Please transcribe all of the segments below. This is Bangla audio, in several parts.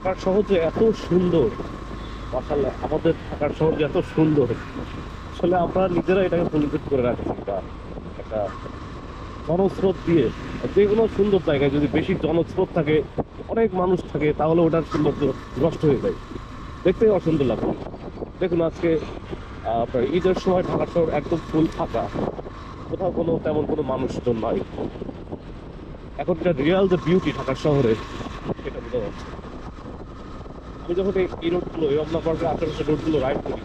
ঢাকার শহর যে এত সুন্দর, মাশাআল্লাহ আমাদের ঢাকার শহর যে এত সুন্দর, আসলে আমরা নিজেরা এটাকে পলিউটেড করে রাখছি। বা একটা জনস্রোত দিয়ে, যেগুলো সুন্দর জায়গায় যদি বেশি জনস্রোত থাকে, অনেক মানুষ থাকে, তাহলে ওটার সৌন্দর্য নষ্ট হয়ে যায়, দেখতে অসুন্দর লাগে। দেখুন আজকে আপনার ঈদের সময় ঢাকা শহর একদম ফুল ফাঁকা, কোথাও তেমন কোনো মানুষজন নাই। এখনকার রিয়াল যে বিউটি ঢাকার শহরে, সেটা বোঝা যাচ্ছে। আমি যখন এই রোডগুলো, এই রমনা পার্কের আশেপাশে রোডগুলো রাইড করি,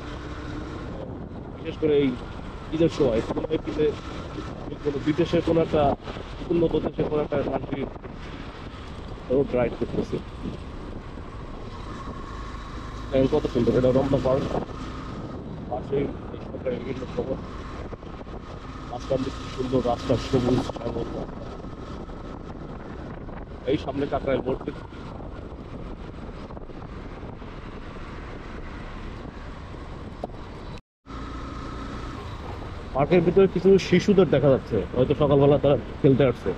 বিশেষ করে এই ঈদের সময়, মনে হয় কিন্তু কোনো বিদেশের কোনো একটা উন্নত দেশের কোনো একটা কান্ট্রি রোড রাইড করতেছে। কত সুন্দর এটা রমনা পার্ক, পাশেই এই সরকারের বিভিন্ন খবর, মাঝখান দিয়ে সুন্দর রাস্তা, সবুজ শ্যামল রাস্তা। এই সামনে কাকরাইল বোর্ড। পার্কের ভিতরে কিছু শিশুদের দেখা যাচ্ছে, হয়তো সকালবেলা তারা খেলতে আসছে,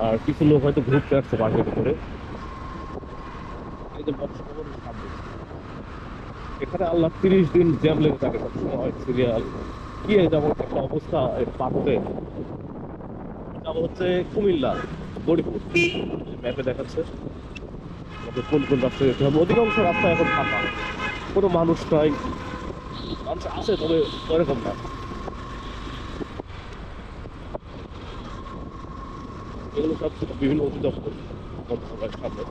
আর কিছু লোক হয়তো ঘুরতে আসছে পার্কের ভিতরে। এই যে বর্ষবরণের সামনে, এখানে আল্লাহ 30 দিন জ্যাম লেগে থাকে সবসময়, সিরিয়াল কি যেমন একটা অবস্থা। পার্কে যাবো হচ্ছে কুমিল্লা গরিপুর, ম্যাপে দেখাচ্ছে আমাদের কোন কোন রাস্তায় যেতে হবে। অধিকাংশ রাস্তা এখন ফাঁকা, কোনো মানুষ নাই, মানুষ আছে তবে ওরকম না। এগুলো সব বিভিন্ন অধিদপ্তর মন্ত্রণালয়ের সামনে।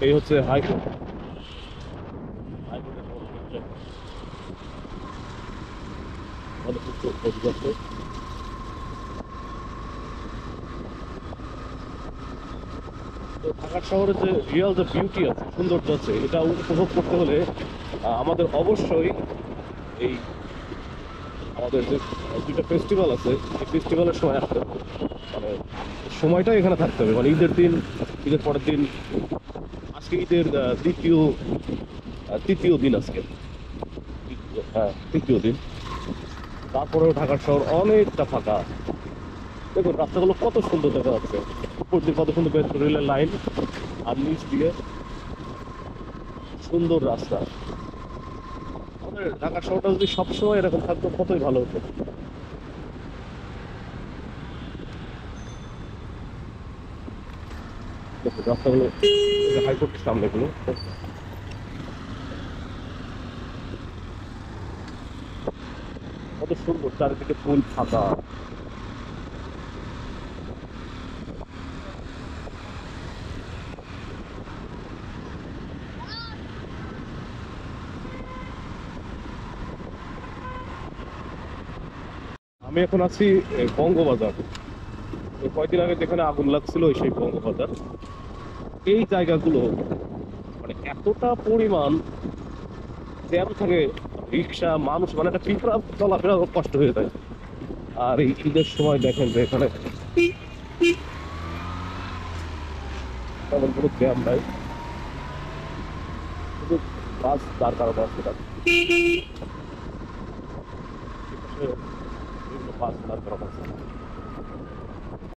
এই হচ্ছে হাইকোর্ট, হাইকোর্টের অধিদপ্তর। তো ঢাকার শহরে যে রিয়াল যে বিউটি আছে, সৌন্দর্য আছে, এটা উপভোগ করতে হলে আমাদের অবশ্যই এই আমাদের যে দুইটা ফেস্টিভ্যাল আছে, এই ফেস্টিভ্যালের সময় আসতে হবে। মানে সময়টাই এখানে থাকতে হবে, মানে ঈদের দিন, ঈদের পরের দিন। আজকে ঈদের তৃতীয় দিন আজকে, হ্যাঁ তৃতীয় দিন। তারপরেও ঢাকার শহর অনেকটা ফাঁকা। দেখুন রাস্তাগুলো কত সুন্দর দেখা যাচ্ছে, উপর দিয়ে কত সুন্দর মেট্রো রেলের লাইন, আর নিচ দিয়ে সুন্দর রাস্তা। আমাদের ঢাকার শহরটা যদি সবসময় এরকম থাকতো কতই ভালো হতো। দেখুন রাস্তাগুলো, হাইকোর্টের সামনে গুলো কত সুন্দর, চারিদিকে ফুল ফাঁকা। আমি এখন আছি বঙ্গবাজার। কয়েকদিন আগে যেখানে আগুন লাগছিল সেই বঙ্গবাজার, এই জায়গাগুলো মানে এতটা পরিমাণ জ্যাম থাকে, রিক্সা মানুষ, মানে একটা পিঁপড়া চলাফেরা কষ্ট হয়ে যায়। আর এই ঈদের সময় দেখেন যে এখানে তেমন কোনো জ্যাম নাই, শুধু বাস দাঁড় করানো আছে, বিভিন্ন বাস দাঁড় করানো আছে।